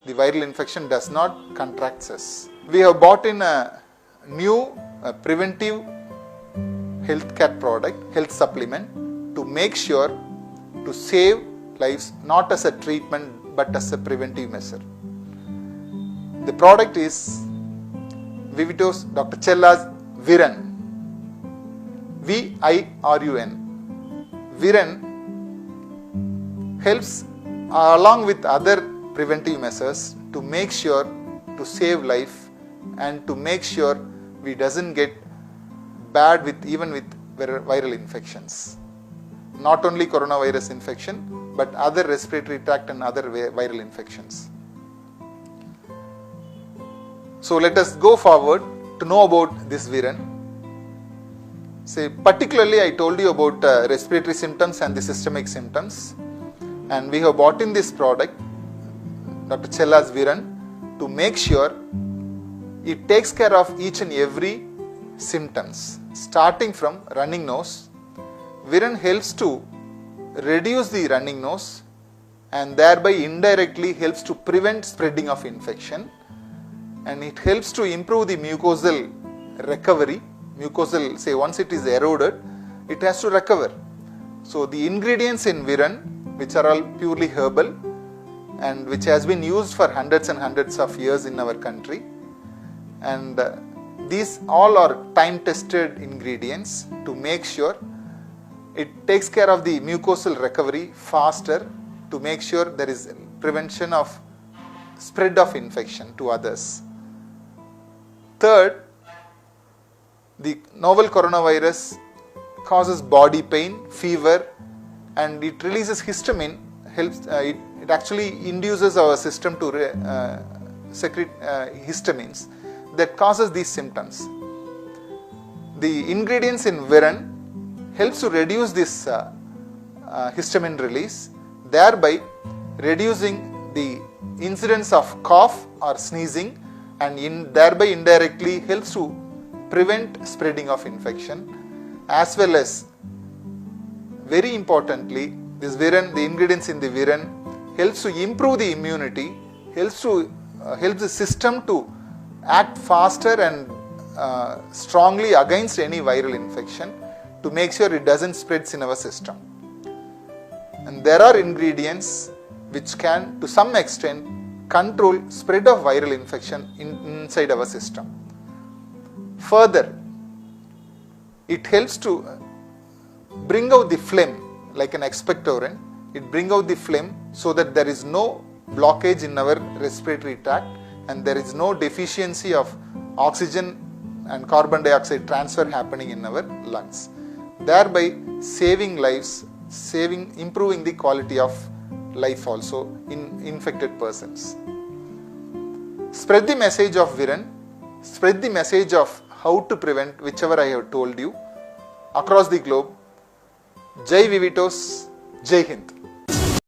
the viral infection does not contract us. We have bought in a new preventive healthcare product, health supplement, to make sure to save lives, not as a treatment but as a preventive measure. The product is Vivitose Dr. Chella's Viren. VIRUN. Viren helps along with other preventive measures to make sure to save life and to make sure we doesn't get bad with even with viral infections. Not only coronavirus infection but other respiratory tract and other viral infections. So let us go forward to know about this Viren. Say particularly I told you about respiratory symptoms and the systemic symptoms, and we have bought in this product Dr. Chella's Viren to make sure it takes care of each and every symptoms. Starting from running nose, Viren helps to reduce the running nose and thereby indirectly helps to prevent spreading of infection, and it helps to improve the mucosal recovery. Mucosal, say once it is eroded, it has to recover. So the ingredients in Viren, which are all purely herbal and which has been used for hundreds and hundreds of years in our country, and these all are time tested ingredients to make sure it takes care of the mucosal recovery faster, to make sure there is prevention of spread of infection to others. Third, the novel coronavirus causes body pain, fever, and it releases histamine. It actually induces our system to secrete histamines that causes these symptoms. The ingredients in Viren helps to reduce this histamine release, thereby reducing the incidence of cough or sneezing, and thereby indirectly helps to prevent spreading of infection, as well as very importantly this Viren, the ingredients in the Viren helps to improve the immunity, helps the system to act faster and strongly against any viral infection, to make sure it doesn't spread in our system. And there are ingredients which can to some extent control spread of viral infection inside our system. Further, it helps to bring out the phlegm like an expectorant. It brings out the phlegm so that there is no blockage in our respiratory tract and there is no deficiency of oxygen and carbon dioxide transfer happening in our lungs, thereby saving lives, improving the quality of life also in infected persons. Spread the message of Viren, spread the message of how to prevent whichever I have told you across the globe. Jai Vivitose, Jai Hind.